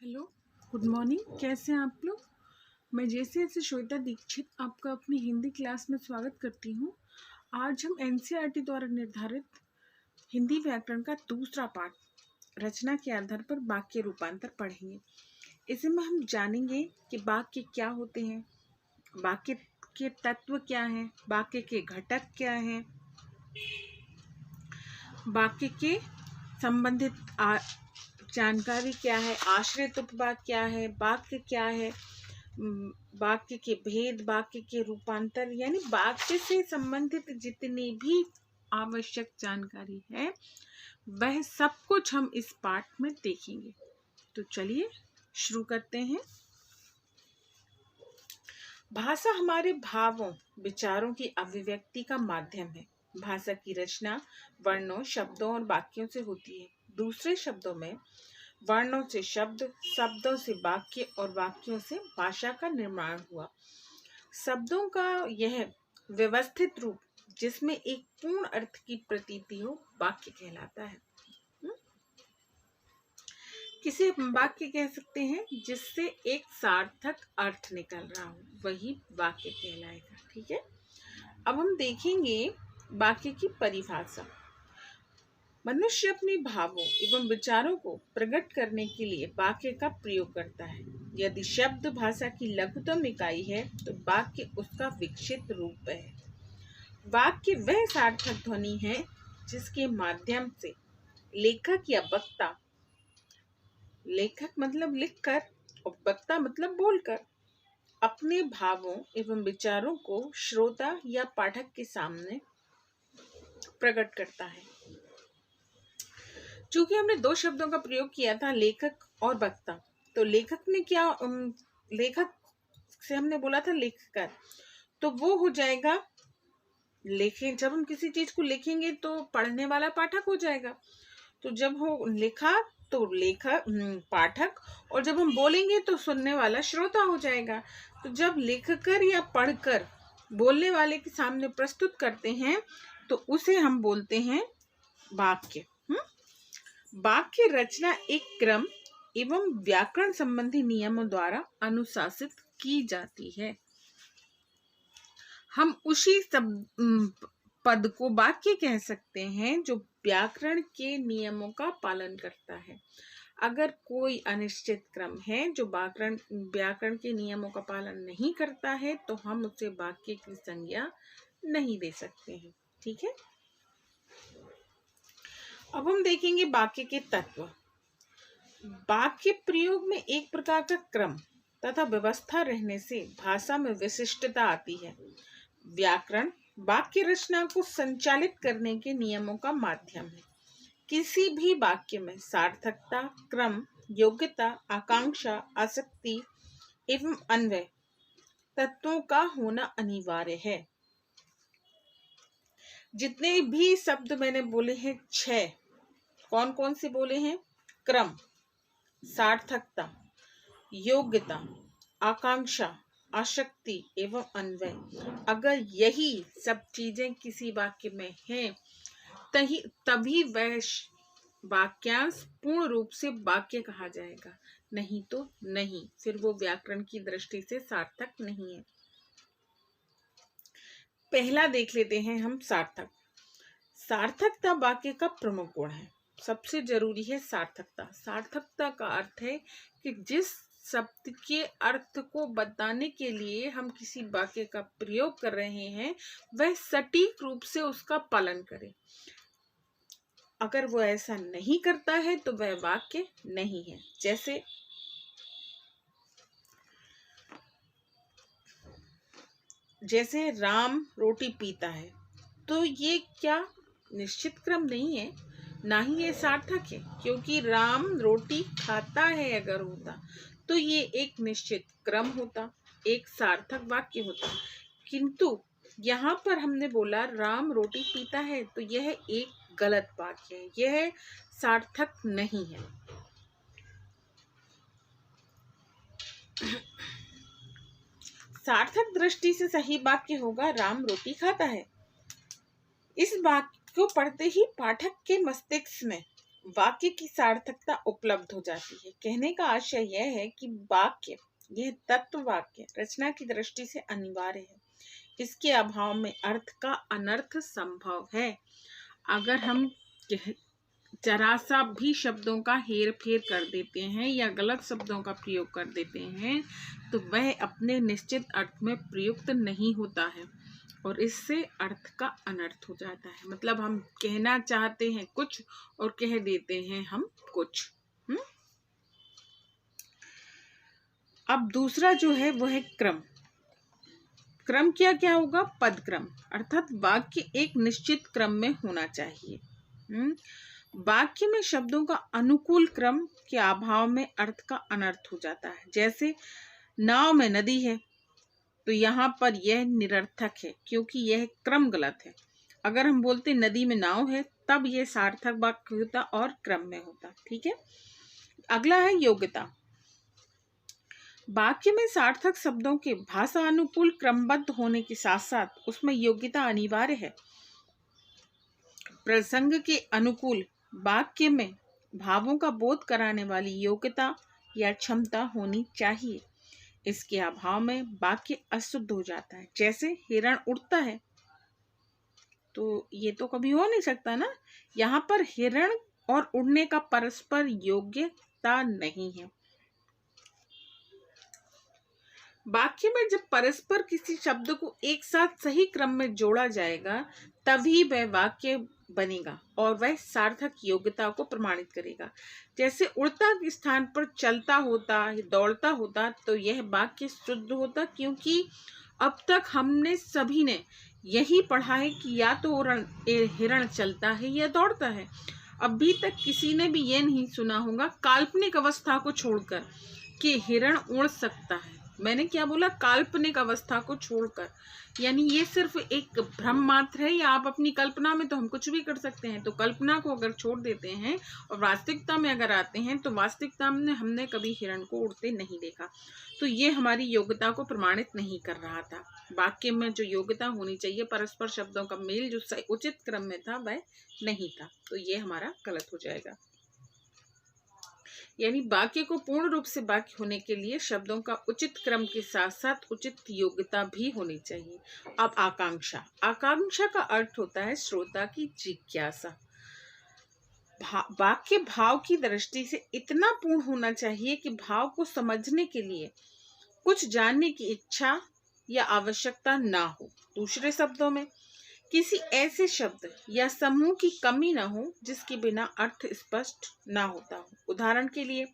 Hello, good morning. कैसे हैं आप लोग? मैं जैसे श्वेता दीक्षित आपका अपनी हिंदी क्लास में स्वागत करती हूँ। आज हम एनसीईआरटी द्वारा निर्धारित हिंदी व्याकरण का दूसरा पाठ रचना के आधार पर वाक्य रूपांतर पढ़ेंगे। इसमें हम जानेंगे कि वाक्य क्या होते हैं, वाक्य के तत्व क्या हैं, वाक्य के घटक क्या हैं, वाक्य के संबंधित जानकारी क्या है, आश्रित उपवाद क्या है, वाक्य क्या है, वाक्य के भेद, वाक्य के रूपांतर, यानी वाक्य से संबंधित जितनी भी आवश्यक जानकारी है वह सब कुछ हम इस पाठ में देखेंगे। तो चलिए शुरू करते हैं। भाषा हमारे भावों, विचारों की अभिव्यक्ति का माध्यम है। भाषा की रचना वर्णों, शब्दों और वाक्यों से होती है। दूसरे शब्दों में वर्णों से शब्द, शब्दों से वाक्य और वाक्यों से भाषा का निर्माण हुआ। शब्दों का यह व्यवस्थित रूप जिसमें एक पूर्ण अर्थ की प्रतीति हो वाक्य कहलाता है। किसी वाक्य कह सकते हैं जिससे एक सार्थक अर्थ निकल रहा हो, वही वाक्य कहलाएगा। ठीक है, अब हम देखेंगे वाक्य की परिभाषा। मनुष्य अपने भावों एवं विचारों को प्रकट करने के लिए वाक्य का प्रयोग करता है। यदि शब्द भाषा की लघुतम इकाई है तो वाक्य उसका विकसित रूप है। वाक्य वह सार्थक ध्वनि है जिसके माध्यम से लेखक या वक्ता, लेखक मतलब लिखकर और वक्ता मतलब बोलकर, अपने भावों एवं विचारों को श्रोता या पाठक के सामने प्रकट करता है। चूंकि हमने दो शब्दों का प्रयोग किया था, लेखक और वक्ता, तो लेखक ने क्या, लेखक से हमने बोला था लेखकर, तो वो हो जाएगा लेखें। जब हम किसी चीज को लिखेंगे तो पढ़ने वाला पाठक हो जाएगा। तो जब हो लिखा तो लेखक पाठक, और जब हम बोलेंगे तो सुनने वाला श्रोता हो जाएगा। तो जब लिखकर या पढ़कर बोलने वाले के सामने प्रस्तुत करते हैं तो उसे हम बोलते हैं वाक्य। वाक्य रचना एक क्रम एवं व्याकरण संबंधी नियमों द्वारा अनुशासित की जाती है। हम उसी पद को वाक्य कह सकते हैं जो व्याकरण के नियमों का पालन करता है। अगर कोई अनिश्चित क्रम है जो व्याकरण के नियमों का पालन नहीं करता है तो हम उसे वाक्य की संज्ञा नहीं दे सकते हैं। ठीक है, अब हम देखेंगे वाक्य के तत्व। वाक्य प्रयोग में एक प्रकार का क्रम तथा व्यवस्था रहने से भाषा में विशिष्टता आती है। व्याकरण वाक्य रचना को संचालित करने के नियमों का माध्यम है। किसी भी वाक्य में सार्थकता, क्रम, योग्यता, आकांक्षा, आसक्ति एवं अन्वय तत्वों का होना अनिवार्य है। जितने भी शब्द मैंने बोले हैं 6, कौन कौन से बोले हैं? क्रम, सार्थकता, योग्यता, आकांक्षा, आसक्ति एवं अन्वय। अगर यही सब चीजें किसी वाक्य में हैं तभी वह वाक्यांश पूर्ण रूप से वाक्य कहा जाएगा, नहीं तो नहीं, फिर वो व्याकरण की दृष्टि से सार्थक नहीं है। पहला देख लेते हैं हम सार्थक। सार्थकता वाक्य का प्रमुख गुण है। सबसे जरूरी है सार्थकता। सार्थकता का अर्थ है कि जिस शब्द के अर्थ को बताने के लिए हम किसी वाक्य का प्रयोग कर रहे हैं वह सटीक रूप से उसका पालन करे। अगर वो ऐसा नहीं करता है तो वह वाक्य नहीं है। जैसे राम रोटी पीता है, तो ये क्या निश्चित क्रम नहीं है, ना ही ये सार्थक है, क्योंकि राम रोटी खाता है अगर होता तो ये एक निश्चित क्रम होता, एक सार्थक वाक्य होता। किंतु यहाँ पर हमने बोला राम रोटी पीता है, तो यह एक गलत वाक्य है, यह सार्थक नहीं है। सार्थक दृष्टि से सही वाक्य होगा राम रोटी खाता है। इस वाक्य को पढ़ते ही पाठक के मस्तिष्क में वाक्य की सार्थकता उपलब्ध हो जाती है। कहने का आशय यह है कि वाक्य, यह तत्व वाक्य रचना की दृष्टि से अनिवार्य है। इसके अभाव में अर्थ का अनर्थ संभव है। अगर हम जरा सा भी शब्दों का हेर फेर कर देते हैं या गलत शब्दों का प्रयोग कर देते हैं तो वह अपने निश्चित अर्थ में प्रयुक्त नहीं होता है और इससे अर्थ का अनर्थ हो जाता है। मतलब हम कहना चाहते हैं कुछ और कह देते हैं हम कुछ। अब दूसरा जो है वो है क्रम। क्रम क्या क्या होगा? पद क्रम, अर्थात वाक्य एक निश्चित क्रम में होना चाहिए। वाक्य में शब्दों का अनुकूल क्रम के अभाव में अर्थ का अनर्थ हो जाता है। जैसे नाव में नदी है, तो यहाँ पर यह निरर्थक है क्योंकि यह क्रम गलत है। अगर हम बोलते नदी में नाव है तब यह सार्थक वाक्य होता और क्रम में होता। ठीक है। अगला है योग्यता। वाक्य में सार्थक शब्दों के भाषा अनुकूल क्रमबद्ध होने के साथ साथ उसमें योग्यता अनिवार्य है। प्रसंग के अनुकूल वाक्य में भावों का बोध कराने वाली योग्यता या क्षमता होनी चाहिए। इसके अभाव में वाक्य अशुद्ध हो जाता है। जैसे हिरण उड़ता है, तो ये तो कभी हो नहीं सकता ना। यहाँ पर हिरण और उड़ने का परस्पर योग्यता नहीं है। वाक्य में जब परस्पर किसी शब्द को एक साथ सही क्रम में जोड़ा जाएगा तभी वह वाक्य बनेगा और वह सार्थक योग्यता को प्रमाणित करेगा। जैसे उड़ता के स्थान पर चलता होता, दौड़ता होता, तो यह वाक्य शुद्ध होता, क्योंकि अब तक हमने सभी ने यही पढ़ा है कि या तो हिरण चलता है या दौड़ता है। अभी तक किसी ने भी ये नहीं सुना होगा काल्पनिक अवस्था को छोड़कर कि हिरण उड़ सकता है। मैंने क्या बोला? काल्पनिक अवस्था को छोड़कर, यानी ये सिर्फ एक भ्रम मात्र है या आप अपनी कल्पना में तो हम कुछ भी कर सकते हैं। तो कल्पना को अगर छोड़ देते हैं और वास्तविकता में अगर आते हैं तो वास्तविकता में हमने कभी हिरण को उड़ते नहीं देखा। तो ये हमारी योग्यता को प्रमाणित नहीं कर रहा था। वाक्य में जो योग्यता होनी चाहिए, परस्पर शब्दों का मेल जो उचित क्रम में था, वह नहीं था। तो ये हमारा गलत हो जाएगा। यानी वाक्य को पूर्ण रूप से वाक्य होने के लिए शब्दों का उचित क्रम के साथ साथ उचित योग्यता भी होनी चाहिए। अब आकांक्षा। आकांक्षा का अर्थ होता है श्रोता की जिज्ञासा। वाक्य भाव की दृष्टि से इतना पूर्ण होना चाहिए कि भाव को समझने के लिए कुछ जानने की इच्छा या आवश्यकता ना हो। दूसरे शब्दों में किसी ऐसे शब्द या समूह की कमी ना हो जिसके बिना अर्थ स्पष्ट ना होता हो। उदाहरण के लिए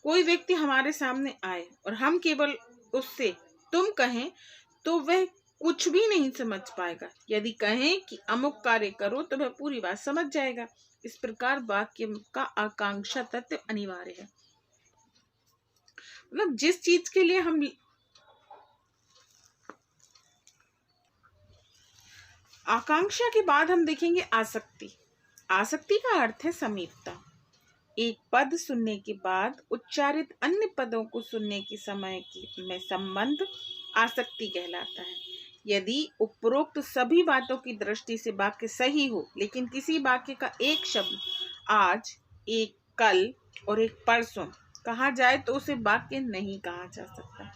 कोई व्यक्ति हमारे सामने आए और हम केवल उससे तुम कहें तो वह कुछ भी नहीं समझ पाएगा। यदि कहें कि अमुक कार्य करो तो वह पूरी बात समझ जाएगा। इस प्रकार वाक्य का आकांक्षा तत्व अनिवार्य है। मतलब जिस चीज के लिए हम आकांक्षा के बाद हम देखेंगे आसक्ति। आसक्ति का अर्थ है समीपता। एक पद सुनने के बाद उच्चारित अन्य पदों को सुनने के समय में संबंध आसक्ति कहलाता है। यदि उपरोक्त सभी बातों की दृष्टि से वाक्य सही हो, लेकिन किसी वाक्य का एक शब्द आज, एक कल और एक परसों कहा जाए तो उसे वाक्य नहीं कहा जा सकता।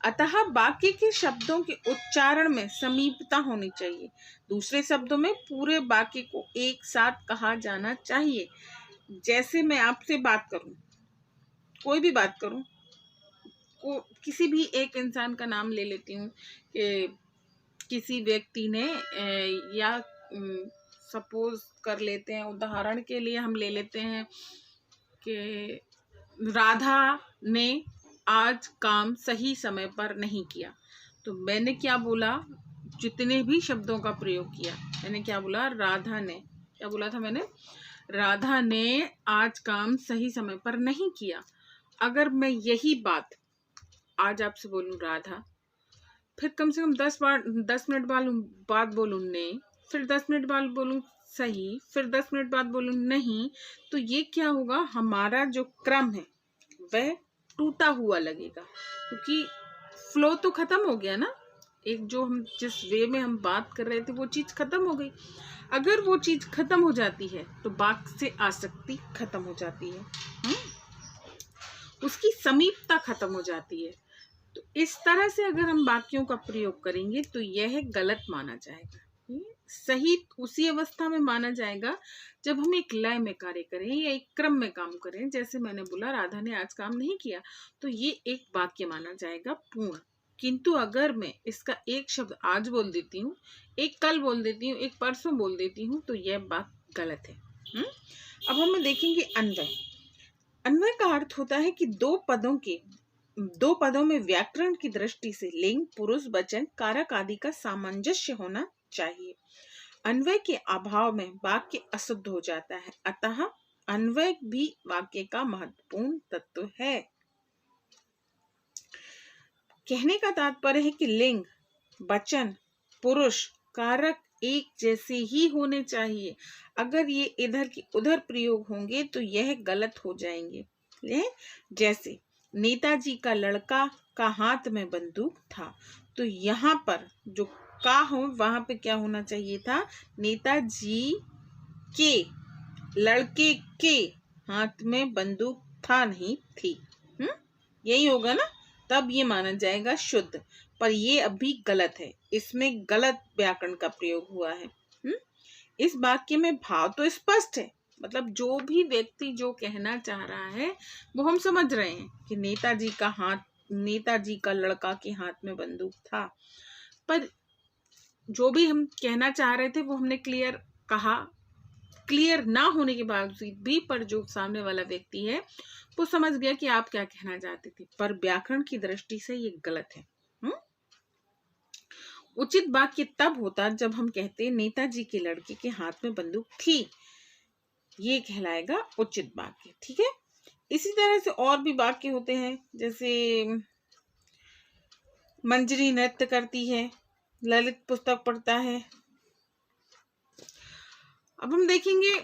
अतः वाक्य के शब्दों के उच्चारण में समीपता होनी चाहिए। दूसरे शब्दों में पूरे वाक्य को एक साथ कहा जाना चाहिए। जैसे मैं आपसे बात करूं, कोई भी बात करूं, किसी भी एक इंसान का नाम ले लेती हूँ कि किसी व्यक्ति ने या सपोज कर लेते हैं, उदाहरण के लिए हम ले लेते हैं कि राधा ने आज काम सही समय पर नहीं किया। तो मैंने क्या बोला? जितने भी शब्दों का प्रयोग किया, मैंने क्या बोला? राधा ने, क्या बोला था मैंने? राधा ने आज काम सही समय पर नहीं किया। अगर मैं यही बात आज आपसे बोलूं राधा, फिर कम से कम 10 मिनट बाद बोलूं ने, फिर 10 मिनट बाद बोलूं सही, फिर 10 मिनट बाद बोलूं नहीं, तो ये क्या होगा? हमारा जो क्रम है वह टूटा हुआ लगेगा, क्योंकि फ्लो तो खत्म हो गया ना। एक जो हम जिस वे में हम बात कर रहे थे वो चीज खत्म हो गई। अगर वो चीज खत्म हो जाती है तो वाक्य से आसक्ति खत्म हो जाती है, उसकी समीपता खत्म हो जाती है। तो इस तरह से अगर हम वाक्यों का प्रयोग करेंगे तो यह गलत माना जाएगा। सही उसी अवस्था में माना जाएगा जब हम एक लय में कार्य करें या एक क्रम में काम करें। जैसे मैंने बोला राधा ने आज काम नहीं किया, तो ये एक वाक्य माना जाएगा पूर्ण। किंतु अगर मैं इसका एक शब्द आज बोल देती हूँ, एक कल बोल देती हूँ, एक परसों बोल देती हूँ, तो यह बात गलत है। अब हम देखेंगे अन्वय। अन्वय का अर्थ होता है कि दो पदों में व्याकरण की दृष्टि से लिंग, पुरुष, वचन, कारक आदि का सामंजस्य होना चाहिए। अन्वय के अभाव में वाक्य अशुद्ध हो जाता है, अतः अन्वय भी वाक्य का महत्वपूर्ण तत्व है। कहने का तात्पर्य है कि लिंग, वचन, पुरुष, कारक एक जैसे ही होने चाहिए। अगर ये इधर की उधर प्रयोग होंगे तो यह गलत हो जाएंगे। जैसे नेताजी का लड़का का हाथ में बंदूक था, तो यहाँ पर जो का हो वहां पे क्या होना चाहिए था, नेताजी के लड़के के हाथ में बंदूक था, नहीं थी। यही होगा ना, तब ये माना जाएगा शुद्ध। पर ये अभी गलत है, इसमें गलत व्याकरण का प्रयोग हुआ है। इस वाक्य में भाव तो स्पष्ट है, मतलब जो भी व्यक्ति जो कहना चाह रहा है वो हम समझ रहे हैं कि नेताजी का लड़का के हाथ में बंदूक था। पर जो भी हम कहना चाह रहे थे वो हमने क्लियर कहा। क्लियर ना होने के बावजूद भी पर जो सामने वाला व्यक्ति है वो समझ गया कि आप क्या कहना चाहते थे, पर व्याकरण की दृष्टि से ये गलत है। उचित वाक्य तब होता जब हम कहते नेताजी के लड़के के हाथ में बंदूक थी, ये कहलाएगा उचित वाक्य। ठीक है, इसी तरह से और भी वाक्य होते हैं, जैसे मंजरी नृत्य करती है, ललित पुस्तक पढ़ता है। अब हम देखेंगे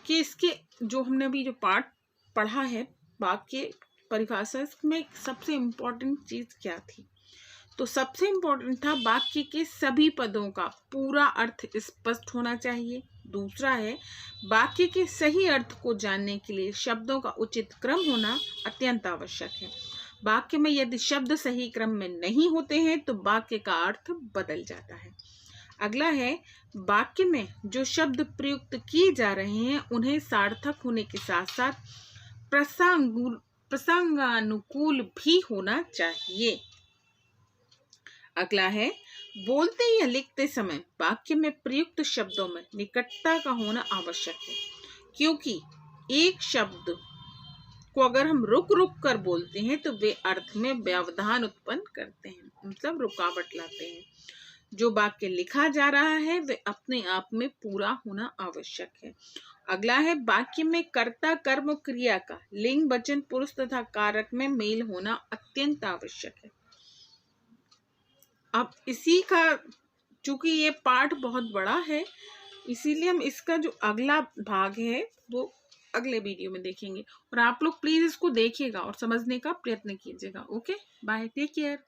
कि इसके जो हमने अभी जो पाठ पढ़ा है वाक्य परिभाषा में सबसे इम्पोर्टेंट चीज क्या थी, तो सबसे इम्पोर्टेंट था वाक्य के सभी पदों का पूरा अर्थ स्पष्ट होना चाहिए। दूसरा है वाक्य के सही अर्थ को जानने के लिए शब्दों का उचित क्रम होना अत्यंत आवश्यक है। वाक्य में यदि शब्द सही क्रम में नहीं होते हैं तो वाक्य का अर्थ बदल जाता है। अगला है वाक्य में जो शब्द प्रयुक्त किए जा रहे हैं उन्हें सार्थक होने के साथ साथ प्रसंगानुकूल भी होना चाहिए। अगला है बोलते या लिखते समय वाक्य में प्रयुक्त शब्दों में निकटता का होना आवश्यक है, क्योंकि एक शब्द को अगर हम रुक रुक कर बोलते हैं तो वे अर्थ में व्यवधान उत्पन्न करते हैं, मतलब रुकावट लाते हैं। जो वाक्य लिखा जा रहा है वे अपने आप में पूरा होना आवश्यक है। अगला है वाक्य में कर्ता कर्म क्रिया का लिंग, वचन, पुरुष तथा कारक में मेल होना अत्यंत आवश्यक है। अब इसी का चूंकि ये पाठ बहुत बड़ा है इसीलिए हम इसका जो अगला भाग है वो अगले वीडियो में देखेंगे, और आप लोग प्लीज इसको देखिएगा और समझने का प्रयत्न कीजिएगा। Okay, bye, take care.